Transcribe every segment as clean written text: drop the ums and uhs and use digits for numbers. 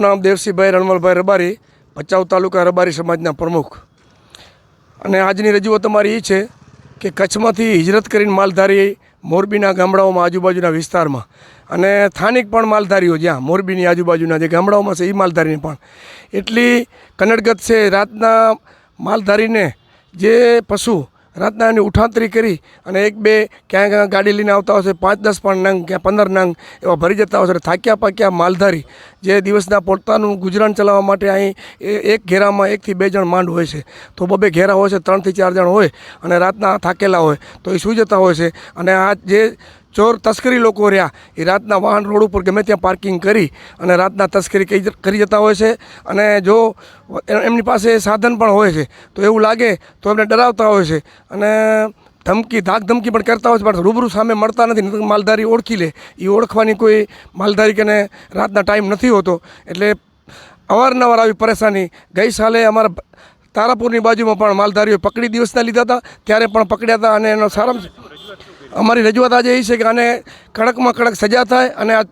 મારું નામ દેવસિંહભાઈ રણમલભાઈ રબારી, ભચાઉ તાલુકા રબારી સમાજના પ્રમુખ. અને આજની રજૂઆત અમારી એ છે કે કચ્છમાંથી હિજરત કરીને માલધારી મોરબીના ગામડાઓમાં આજુબાજુના વિસ્તારમાં અને સ્થાનિક પણ માલધારીઓ જ્યાં મોરબીની આજુબાજુના જે ગામડાઓમાં છે એ માલધારીને પણ એટલી કનડગત છે. રાતના માલધારીને જે પશુ રાતના એની ઉઠાંતરી કરી અને એક બે ક્યાંય ગાડી લઈને આવતા હશે, 5-10 પણ નંગ ક્યાં 15 નંગ એવા ભરી જતા હશે. થાક્યા પાક્યા માલધારી જે દિવસના પોતાનું ગુજરાન ચલાવવા માટે અહીં એક ઘેરામાં 1 થી 2 જણ માંડ હોય છે, તો 2 ઘેરા હોય છે, 3 થી 4 જણ હોય અને રાતના થાકેલા હોય તો એ સૂઈ જતા હોય છે. અને આ જે ચોર તસ્કરી લોકો રહ્યા એ રાતના વાહન રોડ ઉપર ગમે ત્યાં પાર્કિંગ કરી અને રાતના તસ્કરી કરી જતા હોય છે. અને જો એમની પાસે સાધન પણ હોય છે તો એવું લાગે તો એમને ડરાવતા હોય છે અને ધાક ધમકી પણ કરતા હોય છે, પણ રૂબરૂ સામે મળતા નથી. માલધારી ઓળખી લે, એ ઓળખવાની કોઈ માલધારી કે રાતના ટાઈમ નથી હોતો. એટલે અવારનવાર આવી પરેશાની. ગઈ સાલે અમારા તારાપુરની બાજુમાં પણ માલધારીઓ પકડી દિવસના લીધા હતા, ત્યારે પણ પકડ્યા હતા. અને એનો સારાંશ અમારી રજૂઆત આજે એ છે કે આને કડકમાં કડક સજા થાય અને આ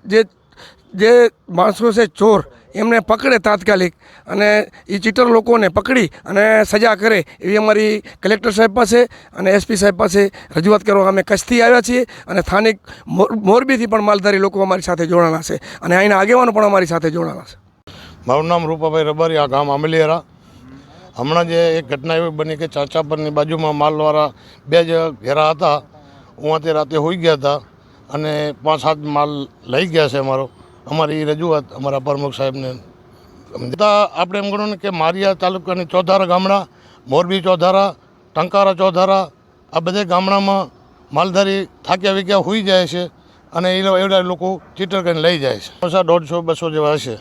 જે માણસો છે ચોર એમને પકડે તાત્કાલિક અને એ ચીટર લોકોને પકડી અને સજા કરે એવી અમારી કલેક્ટર સાહેબ પાસે અને એસપી સાહેબ પાસે રજૂઆત કરવા અમે કચ્છથી આવ્યા છીએ. અને સ્થાનિક મોરબીથી પણ માલધારી લોકો અમારી સાથે જોડાણા છે અને અહીંના આગેવાનો પણ અમારી સાથે જોડાણા છે. મારું નામ રૂપાભાઈ રબારી, આ ગામ આંબલિયારા. હમણાં જે એક ઘટના એવી બની કે ચાચાપરની બાજુમાં માલવાળા 2 જ ઘેરા હતા. ઉવાંથી રાતે હોઈ ગયા હતા અને 5-7 માલ લઈ ગયા છે. અમારી રજૂઆત અમારા પ્રમુખ સાહેબને આપણે એમ ગણો ને કે મારિયા તાલુકાની ચોધારા ગામડા, મોરબી ચોધારા, ટંકારા ચોધારા, આ બધા ગામડામાં માલધારી થાક્યા વીક્યા હોઈ જાય છે અને એવડા લોકો ચીટર કરીને લઈ જાય છે. ઓછા 150-200 જેવા હશે.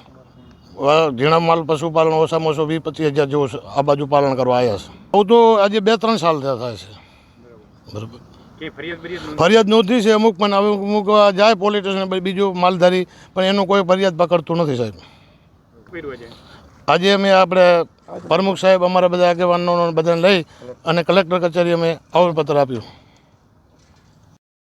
ઝીણા માલ પશુપાલન ઓછામાં ઓછો 20-25 હજાર જેવો આ બાજુ પાલન કરવા આવ્યા છે. આવું તો આજે 2-3 સાલ થયા થાય છે. બરાબર, ફરિયાદ નોંધી છે અમુક, પણ અમુક જાય પોલીસ સ્ટેશન બીજું માલધારી, પણ એનું કોઈ ફરિયાદ પકડતું નથી સાહેબ. આજે અમે આપણે પ્રમુખ સાહેબ અમારા બધા આગેવાનો બધાને લઈ અને કલેક્ટર કચેરી અમે આવેદનપત્ર આપ્યું.